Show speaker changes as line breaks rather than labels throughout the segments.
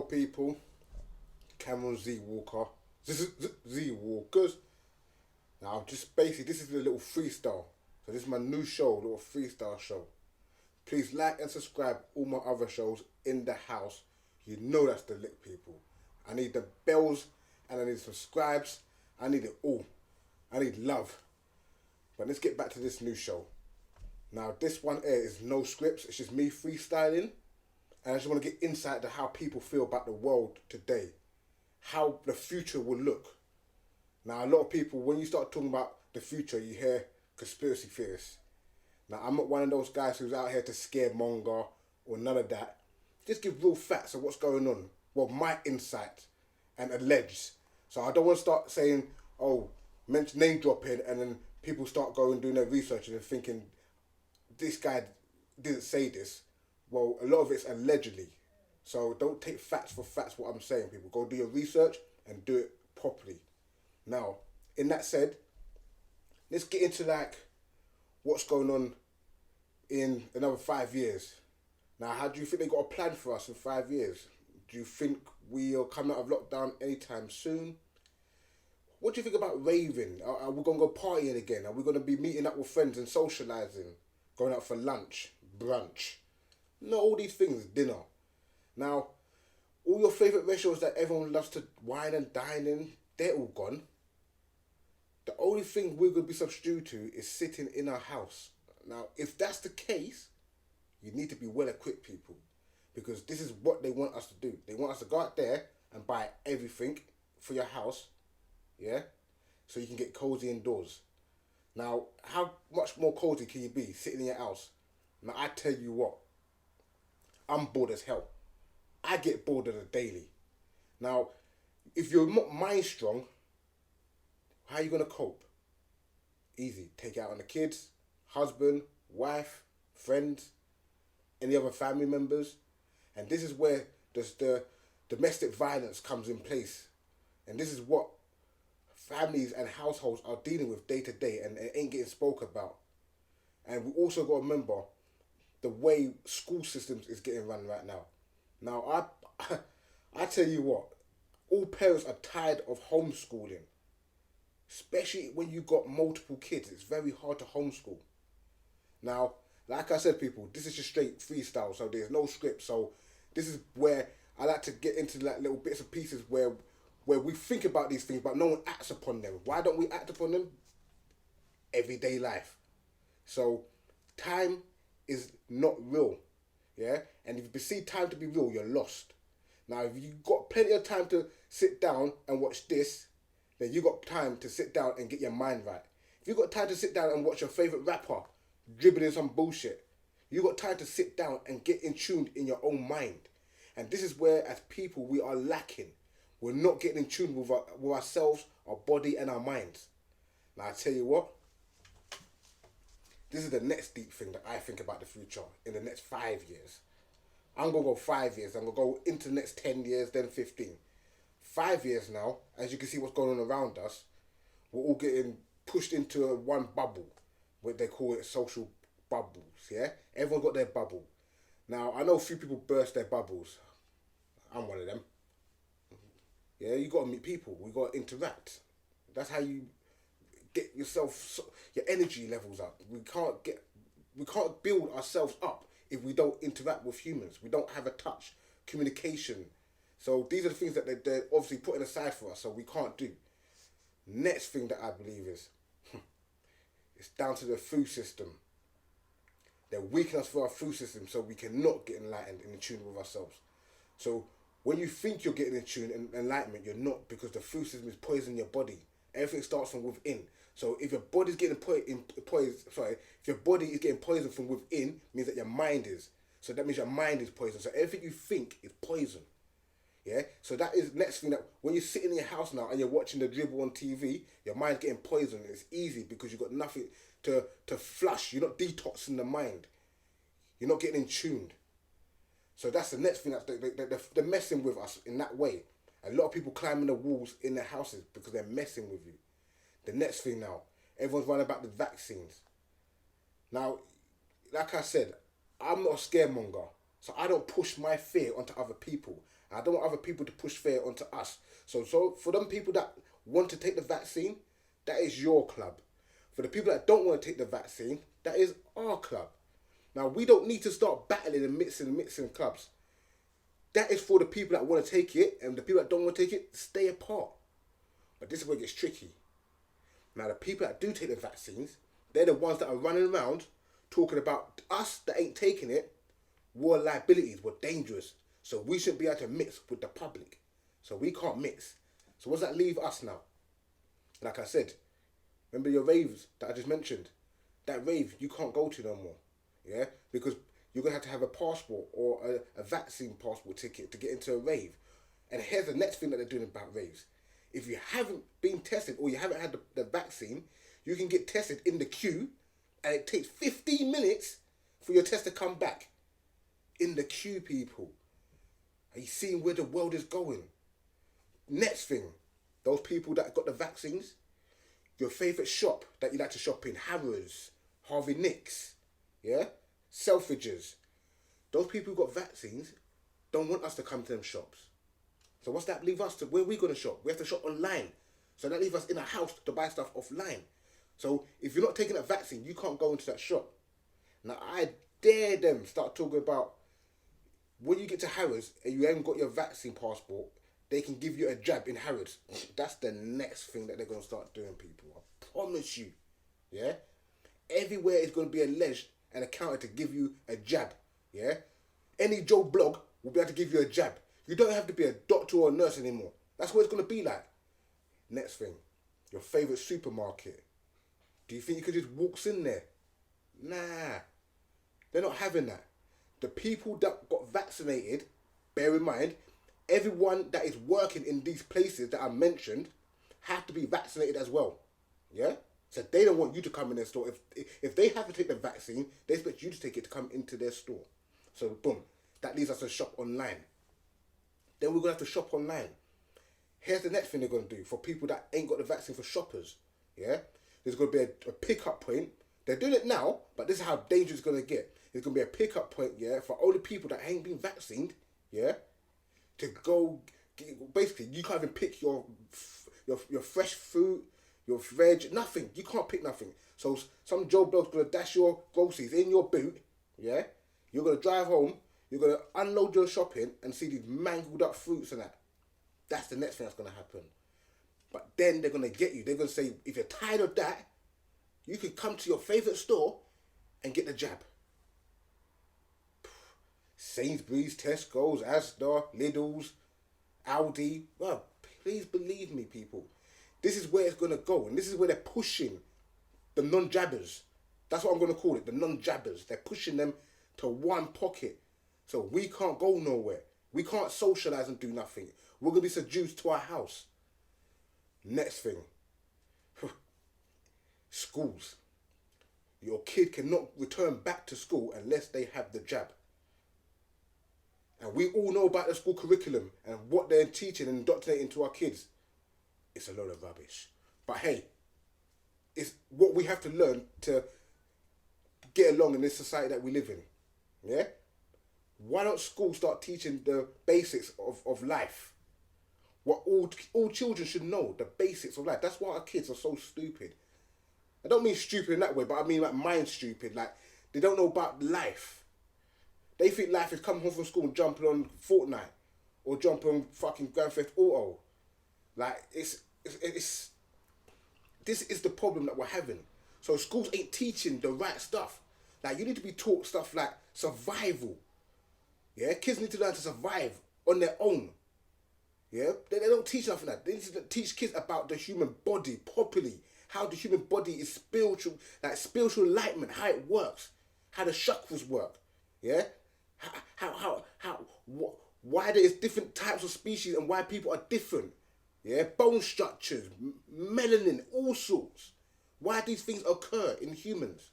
people, Cameron Z Walker. This is Z Walkers. Now, just basically, this is a little freestyle. So this is my new show, a little freestyle show. Please like and subscribe all my other shows in the house. You know that's the lit people. I need the bells and I need subscribes. I need it all. I need love. But let's get back to this new show. Now, this one here is no scripts. It's just me freestyling. And I just want to get insight to how people feel about the world today. How the future will look. Now, a lot of people, when you start talking about the future, you hear conspiracy theorists. Now, I'm not one of those guys who's out here to scaremonger or none of that. Just give real facts of what's going on. Well, my insight and alleged. So I don't want to start saying, oh, name dropping, and then people start going doing their research and thinking, this guy didn't say this. Well, a lot of it's allegedly. So don't take facts for facts, what I'm saying, people. Go do your research and do it properly. Now, in that said, let's get into what's going on in another 5 years. Now, how do you think they got a plan for us in 5 years? Do you think we are coming out of lockdown anytime soon? What do you think about raving? Are we going to go partying again? Are we going to be meeting up with friends and socialising? Going out for lunch, brunch? No, all these things, dinner. Now, all your favourite restaurants that everyone loves to wine and dine in, they're all gone. The only thing we're going to be substituted to is sitting in our house. Now, if that's the case, you need to be well equipped, people. Because this is what they want us to do. They want us to go out there and buy everything for your house, yeah? So you can get cozy indoors. Now, how much more cozy can you be sitting in your house? Now, I tell you what, I'm bored as hell. I get bored on a daily. Now, if you're not mind strong, how are you going to cope? Easy. Take it out on the kids, husband, wife, friends, any other family members. And this is where the domestic violence comes in place. And this is what families and households are dealing with day to day, and it ain't getting spoke about. And we also got to remember the way school systems is getting run right now. Now, I tell you what, all parents are tired of homeschooling. Especially when you got multiple kids, it's very hard to homeschool. Now, like I said, people, this is just straight freestyle, so there's no script. So this is where I like to get into little bits and pieces where we think about these things, but no one acts upon them. Why don't we act upon them? Everyday life. So time is not real, yeah? And if you perceive time to be real, you're lost. Now, if you've got plenty of time to sit down and watch this, then you got time to sit down and get your mind right. If you got time to sit down and watch your favourite rapper dribbling some bullshit, you got time to sit down and get in tune in your own mind. And this is where, as people, we are lacking. We're not getting in tune with ourselves, our body, and our minds. Now, I tell you what, this is the next deep thing that I think about the future in the next 5 years. I'm going to go 5 years. I'm going to go into the next 10 years, then 15. 5 years now, as you can see what's going on around us, we're all getting pushed into one bubble, what they call it social bubbles, yeah? Everyone got their bubble. Now, I know a few people burst their bubbles. I'm one of them. Yeah, you got to meet people. We got to interact. That's how you get yourself, your energy levels up. We can't build ourselves up if we don't interact with humans. We don't have a touch, communication. So these are the things that they're obviously putting aside for us, so we can't do. Next thing that I believe is, it's down to the food system. They're weakening us for our food system so we cannot get enlightened and in tune with ourselves. So when you think you're getting in tune and enlightenment, you're not, because the food system is poisoning your body. Everything starts from within. So if your body's getting if your body is getting poisoned from within, means that your mind is. So that means your mind is poisoned. So everything you think is poison. Yeah? So that is next thing, that when you're sitting in your house now and you're watching the dribble on TV, your mind's getting poisoned. It's easy because you've got nothing to flush. You're not detoxing the mind. You're not getting in tune. So that's the next thing, that they're messing with us in that way. A lot of people climbing the walls in their houses because they're messing with you. The next thing now, everyone's running about the vaccines. Now, like I said, I'm not a scaremonger, so I don't push my fear onto other people. I don't want other people to push fear onto us. So for them people that want to take the vaccine, that is your club. For the people that don't want to take the vaccine, that is our club. Now, we don't need to start battling and mixing clubs. That is for the people that want to take it, and the people that don't want to take it, stay apart. But this is where it gets tricky. Now, the people that do take the vaccines, they're the ones that are running around talking about us that ain't taking it. We're liabilities, we're dangerous. So we shouldn't be able to mix with the public. So we can't mix. So what does that leave us now? Like I said, remember your raves that I just mentioned? That rave you can't go to no more. Yeah? Because you're going to have a passport or a vaccine passport ticket to get into a rave. And here's the next thing that they're doing about raves. If you haven't been tested or you haven't had the vaccine, you can get tested in the queue, and it takes 15 minutes for your test to come back. In the queue, people. Are you seeing where the world is going? Next thing, those people that got the vaccines, your favourite shop that you like to shop in, Harrods, Harvey Nicks, yeah? Selfridges. Those people who got vaccines don't want us to come to them shops. So what's that leave us to? Where are we going to shop? We have to shop online. So that leaves us in a house to buy stuff offline. So if you're not taking that vaccine, you can't go into that shop. Now I dare them start talking about when you get to Harrods and you haven't got your vaccine passport, they can give you a jab in Harrods. That's the next thing that they're going to start doing, people. I promise you. Yeah? Everywhere is going to be alleged and accounted to give you a jab. Yeah? Any Joe Blog will be able to give you a jab. You don't have to be a doctor or a nurse anymore. That's what it's going to be like. Next thing. Your favourite supermarket. Do you think you could just walk in there? Nah. They're not having that. The people that got vaccinated, bear in mind, everyone that is working in these places that I mentioned have to be vaccinated as well. Yeah? So they don't want you to come in their store. If they have to take the vaccine, they expect you to take it to come into their store. So boom, that leaves us to shop online. Then we're going to have to shop online. Here's the next thing they're going to do for people that ain't got the vaccine, for shoppers. Yeah? There's going to be a pick-up point. They're doing it now, but this is how dangerous it's going to get. There's going to be a pick-up point, yeah, for all the people that ain't been vaccinated, yeah, to go, basically, you can't even pick your fresh fruit, your veg, nothing. You can't pick nothing. So some Joe Blog's going to dash your groceries in your boot, yeah. You're going to drive home, you're going to unload your shopping and see these mangled up fruits and that. That's the next thing that's going to happen. But then they're going to get you. They're going to say, if you're tired of that, you can come to your favourite store and get the jab. Sainsbury's, Tesco's, Asda, Lidl's, Aldi. Well, please believe me, people. This is where it's going to go. And this is where they're pushing the non-jabbers. That's what I'm going to call it, the non-jabbers. They're pushing them to one pocket. So we can't go nowhere. We can't socialise and do nothing. We're going to be seduced to our house. Next thing. Schools. Your kid cannot return back to school unless they have the jab. And we all know about the school curriculum and what they're teaching and indoctrinating to our kids. It's a load of rubbish. But hey, it's what we have to learn to get along in this society that we live in. Yeah? Why don't schools start teaching the basics of life? What all children should know, the basics of life. That's why our kids are so stupid. I don't mean stupid in that way, but I mean like mind stupid. Like, they don't know about life. They think life is coming home from school and jumping on Fortnite or jumping on fucking Grand Theft Auto. Like, it's this is the problem that we're having. So schools ain't teaching the right stuff. Like, you need to be taught stuff like survival. Yeah, kids need to learn to survive on their own. Yeah, they don't teach nothing like that. They need to teach kids about the human body properly. How the human body is spiritual, like spiritual enlightenment, how it works, how the chakras work. Yeah, why there is different types of species and why people are different. Yeah, bone structures, melanin, all sorts. Why these things occur in humans.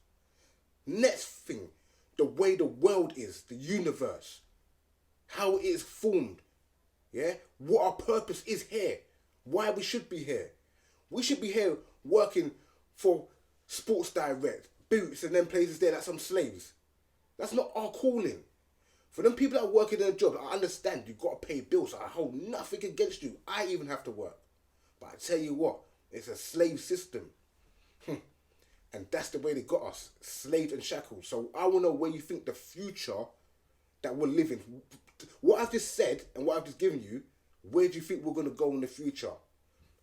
Next thing, the way the world is, the universe, how it is formed. Yeah, what our purpose is here, why we should be here. We should be here working for Sports Direct, Boots, and them places there like some slaves. That's not our calling. For them people that are working in a job, I understand you got to pay bills. I hold nothing against you. I even have to work. But I tell you what, it's a slave system. And that's the way they got us, slaved and shackled. So I want to know where you think the future that we're living, what I've just said and what I've just given you, where do you think we're going to go in the future?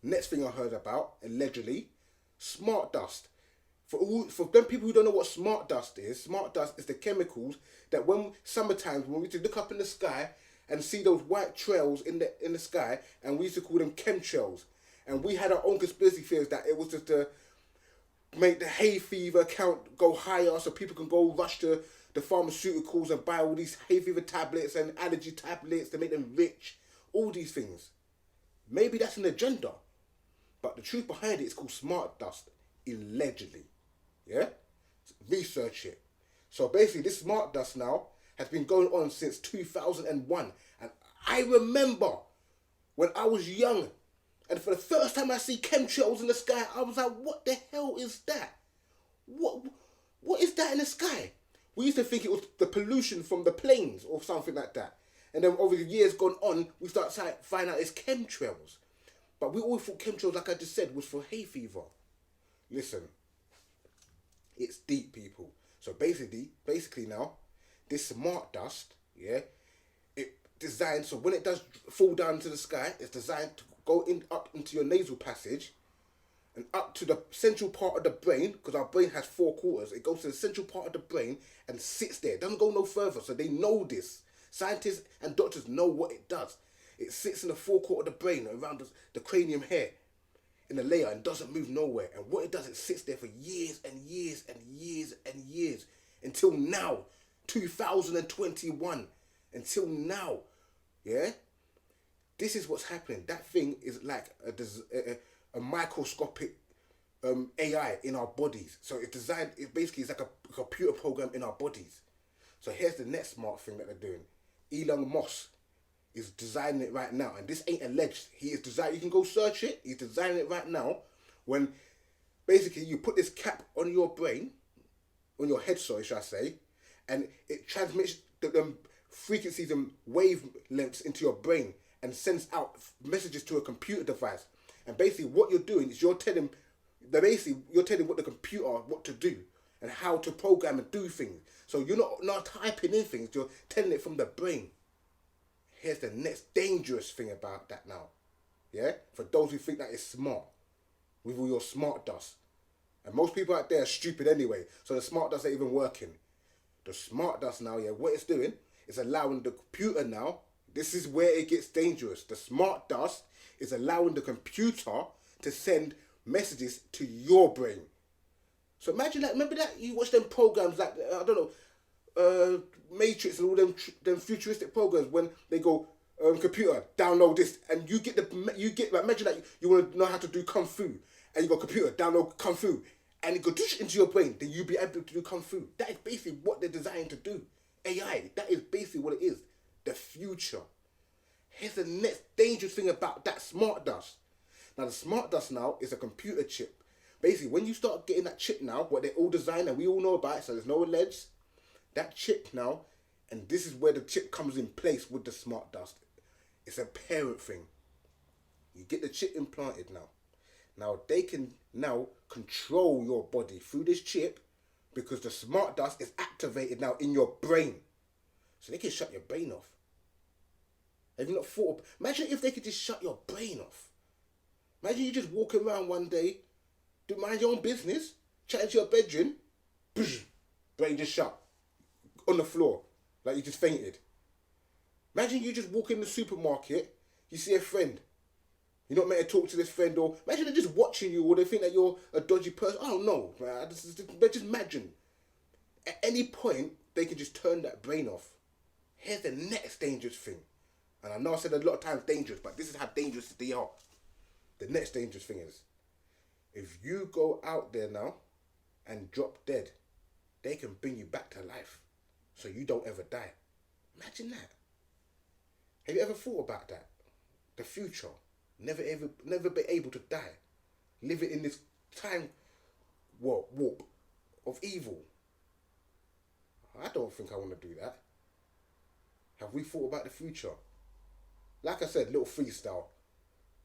Next thing I heard about, allegedly, smart dust. For them people who don't know what smart dust is the chemicals that when summertime, when we used to look up in the sky and see those white trails in the sky, and we used to call them chemtrails. And we had our own conspiracy theories that it was just to make the hay fever count go higher so people can go rush to the pharmaceuticals and buy all these hay fever tablets and allergy tablets to make them rich. All these things. Maybe that's an agenda. But the truth behind it is called smart dust. Allegedly. Yeah? Research it. So basically this smart dust now has been going on since 2001. And I remember when I was young, and for the first time I see chemtrails in the sky, I was like, what the hell is that? What is that in the sky? We used to think it was the pollution from the planes or something like that. And then over the years gone on, we start to find out it's chemtrails. But we all thought chemtrails, like I just said, was for hay fever. Listen, it's deep, people. So basically now, this smart dust, yeah, it designed, so when it does fall down into the sky, it's designed to go up into your nasal passage and up to the central part of the brain, because our brain has 4 quarters. It goes to the central part of the brain and sits there. It doesn't go no further, so they know this. Scientists and doctors know what it does. It sits in the 4 quarter of the brain around the cranium hair in a layer and doesn't move nowhere. And what it does, it sits there for years and years and years and years until now, 2021, until now, yeah? This is what's happening. That thing is like a microscopic AI in our bodies. So it's designed, it's like a computer program in our bodies. So here's the next smart thing that they're doing. Elon Musk is designing it right now. And this ain't alleged. He is designing, you can go search it. He's designing it right now. When basically you put this cap on your brain, on your head, sorry, should I say, and it transmits the frequencies and wavelengths into your brain and sends out messages to a computer device. And basically what you're doing is you're telling what the computer what to do and how to program and do things. So you're not typing in things, you're telling it from the brain. Here's the next dangerous thing about that now. Yeah? For those who think that it's smart. With all your smart dust. And most people out there are stupid anyway. So the smart dust ain't even working. The smart dust now, yeah, what it's doing is allowing the computer now. This is where it gets dangerous. The smart dust is allowing the computer to send messages to your brain. So imagine that. Remember that you watch them programs like, I don't know, Matrix and all them futuristic programs when they go, computer, download this, and you get imagine that you want to know how to do kung fu, and you go, computer, download kung fu, and it goes into your brain, then you'll be able to do kung fu. That is basically what they're designed to do. AI, that is basically what it is. The future. Here's the next dangerous thing about that smart dust. Now the smart dust now is a computer chip. Basically, when you start getting that chip now, what they all design and we all know about it, so there's no alleged, that chip now, and this is where the chip comes in place with the smart dust. It's a parent thing. You get the chip implanted now. Now they can now control your body through this chip because the smart dust is activated now in your brain. So they can shut your brain off. Have you not thought? Imagine if they could just shut your brain off. Imagine you just walking around one day, do mind your own business, chatting to your bedroom, brain just shut on the floor, like you just fainted. Imagine you just walk in the supermarket, you see a friend, you're not meant to talk to this friend, or imagine they're just watching you, or they think that you're a dodgy person. I don't know, man. Just imagine. At any point, they can just turn that brain off. Here's the next dangerous thing. And I know I said a lot of times dangerous, but this is how dangerous they are. The next dangerous thing is, if you go out there now and drop dead, they can bring you back to life so you don't ever die. Imagine that. Have you ever thought about that? The future. Never be able to die. Living in this time warp of evil. I don't think I want to do that. Have we thought about the future? Like I said, little freestyle.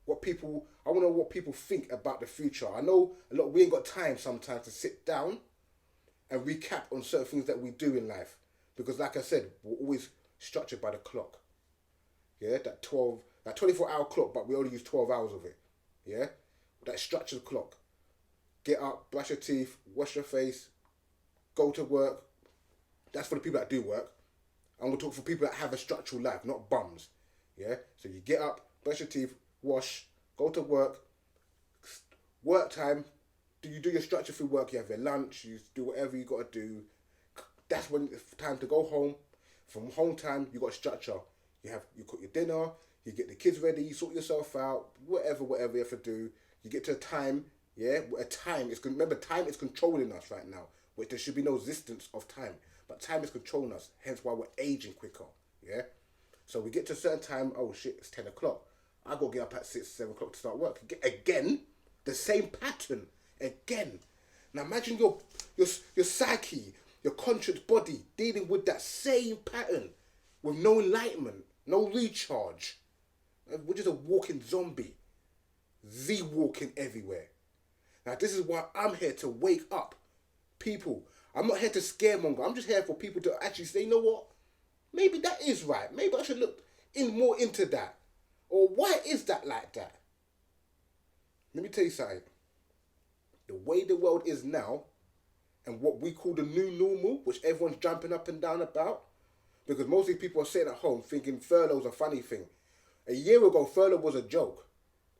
I want to know what people think about the future. I know we ain't got time sometimes to sit down and recap on certain things that we do in life. Because like I said, we're always structured by the clock. Yeah, that 24-hour clock, but we only use 12 hours of it. Yeah, that structured clock. Get up, brush your teeth, wash your face, go to work. That's for the people that do work. I'm going to talk for people that have a structural life, not bums. Yeah, so you get up, brush your teeth, wash, go to work. Work time, you do your structure through work. You have your lunch, you do whatever you got to do. That's when it's time to go home. From home time, you got structure. You cook your dinner, you get the kids ready, you sort yourself out, whatever you have to do. You get to a time, yeah, remember time is controlling us right now. Which there should be no existence of time. But time is controlling us, hence why we're aging quicker, yeah? So we get to a certain time, oh shit, it's 10 o'clock. I got to get up at 6, 7 o'clock to start work. Again, the same pattern, again. Now imagine your psyche, your conscious body dealing with that same pattern with no enlightenment, no recharge. We're just a walking zombie. Z-walking everywhere. Now this is why I'm here to wake up people. I'm not here to scaremonger. I'm just here for people to actually say, you know what? Maybe that is right. Maybe I should look more into that. Or why is that like that? Let me tell you something. The way the world is now, and what we call the new normal, which everyone's jumping up and down about, because most of these people are sitting at home thinking furlough's a funny thing. A year ago, furlough was a joke.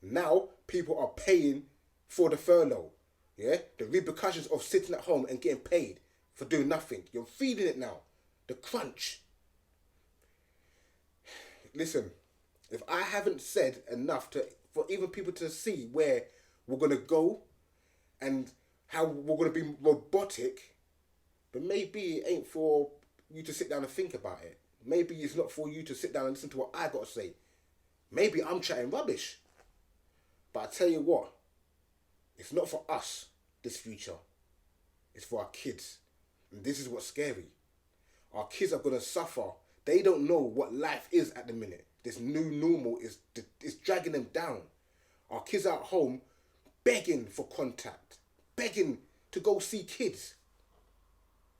Now, people are paying for the furlough. Yeah? The repercussions of sitting at home and getting paid for doing nothing. You're feeling it now. The crunch. Listen, if I haven't said enough for even people to see where we're going to go and how we're going to be robotic, but maybe it ain't for you to sit down and think about it. Maybe it's not for you to sit down and listen to what I got to say. Maybe I'm chatting rubbish. But I tell you what, it's not for us, this future. It's for our kids. And this is what's scary. Our kids are going to suffer. They don't know what life is at the minute. This new normal is dragging them down. Our kids are at home begging for contact. Begging to go see kids.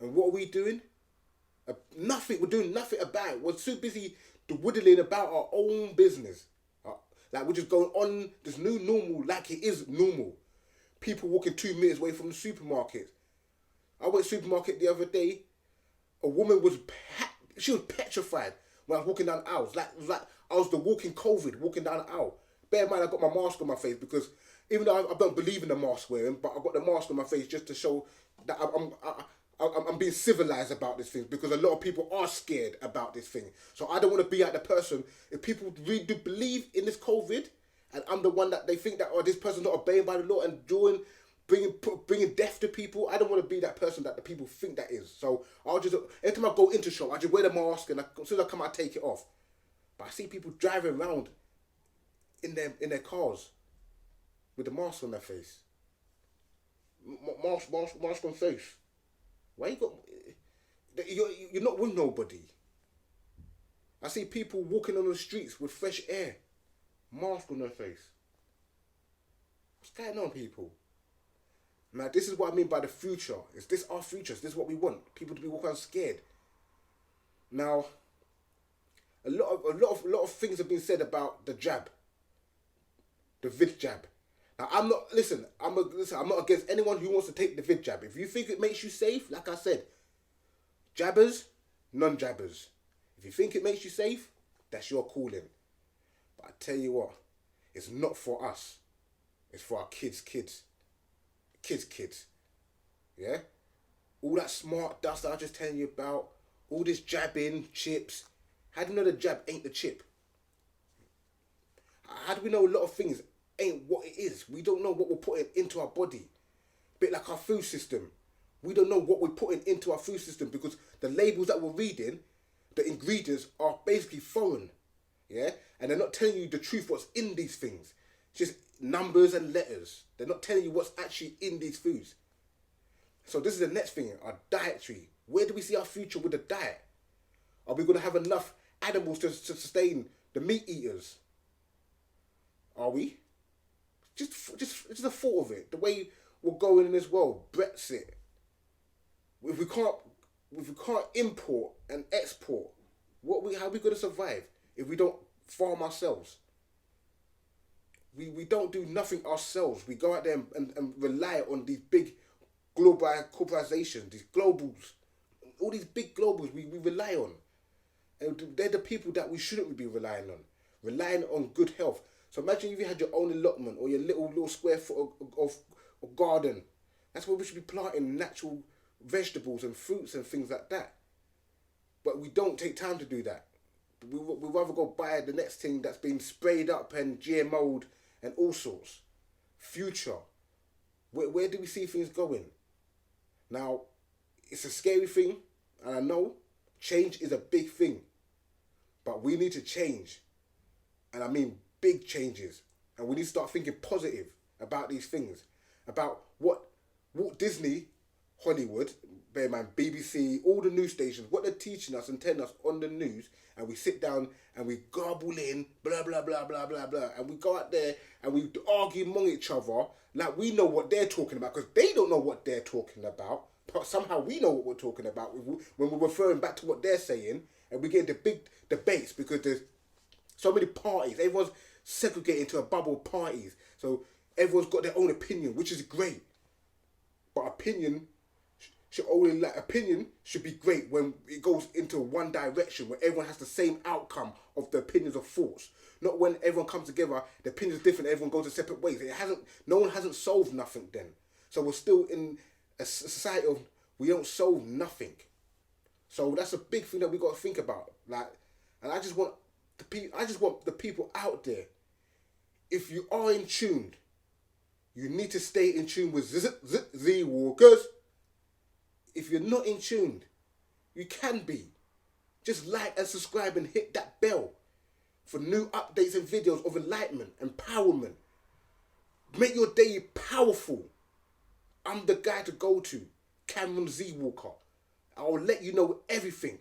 And what are we doing? Nothing. We're doing nothing about it. We're too busy whittling about our own business. Like we're just going on this new normal like it is normal. People walking 2 meters away from the supermarket. I went to the supermarket the other day. A woman was petrified when I was walking down the aisles. Like I was the walking COVID, walking down the aisle. Bear in mind, I got my mask on my face because even though I don't believe in the mask wearing, but I got the mask on my face just to show that I'm being civilized about this thing, because a lot of people are scared about this thing. So I don't want to be like the person, if people really do believe in this COVID, and I'm the one that they think that, oh, this person's not obeying by the law and bringing death to people. I don't want to be that person that the people think that is. So I'll just, every time I go into shop, I just wear the mask, and as soon as I come out, I take it off. But I see people driving around in their cars with the mask on their face. Mask on face. Why you got? You're not with nobody. I see people walking on the streets with fresh air, mask on their face. What's going on, people? Now, this is what I mean by the future. Is this our future? Is this what we want? People to be walking around scared. Now, a lot of things have been said about the jab, the vid jab. Now, I'm not against anyone who wants to take the vid jab. If you think it makes you safe, like I said, jabbers, non-jabbers. If you think it makes you safe, that's your calling. But I tell you what, it's not for us. It's for our kids. Yeah? All that smart dust that I was just telling you about, all this jabbing, chips. How do you know the jab ain't the chip? How do we know a lot of things ain't what it is? We don't know what we're putting into our body. A bit like our food system. We don't know what we're putting into our food system because the labels that we're reading, the ingredients are basically foreign. Yeah? And they're not telling you the truth what's in these things. It's just numbers and letters. They're not telling you what's actually in these foods. So this is the next thing, our dietary. Where do we see our future with the diet? Are we going to have enough animals to sustain the meat eaters. Are we? Just the thought of it, the way we're going in this world, Brexit. If we can't import and export, how are we going to survive if we don't farm ourselves? We don't do nothing ourselves. We go out there and rely on these big global corporations, these globals, all these big globals we rely on. And they're the people that we shouldn't be relying on good health. So imagine if you had your own allotment or your little square foot of garden. That's where we should be planting natural vegetables and fruits and things like that. But we don't take time to do that. We'd rather go buy the next thing that's been sprayed up and GMO'd and all sorts. Future. Where do we see things going? Now, it's a scary thing, and I know change is a big thing. But we need to change. And I mean big changes. And we need to start thinking positive about these things. About what Walt Disney, Hollywood, bear in mind, BBC, all the news stations, what they're teaching us and telling us on the news, and we sit down and we garble in, blah, blah, blah, blah, blah, blah, and we go out there and we argue among each other like we know what they're talking about, because they don't know what they're talking about, but somehow we know what we're talking about when we're referring back to what they're saying, and we get into big debates because there's so many parties. Everyone's segregated into a bubble of parties, so everyone's got their own opinion, which is great. But opinion should be great when it goes into one direction, where everyone has the same outcome of the opinions of thoughts. Not when everyone comes together, the opinions are different, everyone goes in separate ways. No one hasn't solved nothing then. So we're still in a society of we don't solve nothing. So that's a big thing that we got to think about. And I just want the people out there. If you are in tune, you need to stay in tune with Z Walkers. If you're not in tune, you can be. Just like and subscribe and hit that bell for new updates and videos of enlightenment, empowerment. Make your day powerful. I'm the guy to go to, Cameron Z Walker. I'll let you know everything.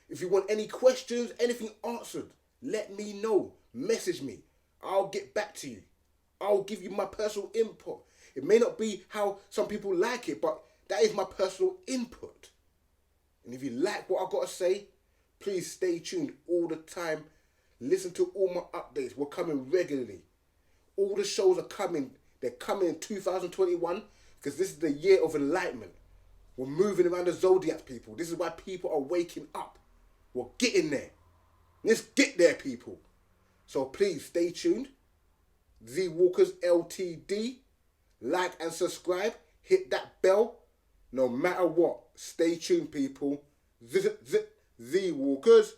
If you want any questions, anything answered, let me know. Message me. I'll get back to you. I'll give you my personal input. It may not be how some people like it, but that is my personal input. And if you like what I've got to say, please stay tuned all the time. Listen to all my updates. We're coming regularly. All the shows are coming. They're coming in 2021 because this is the year of enlightenment. We're moving around the zodiac, people. This is why people are waking up. We're getting there. Let's get there, people. So please stay tuned. Z Walkers LTD. Like and subscribe. Hit that bell. No matter what. Stay tuned, people. Z Walkers.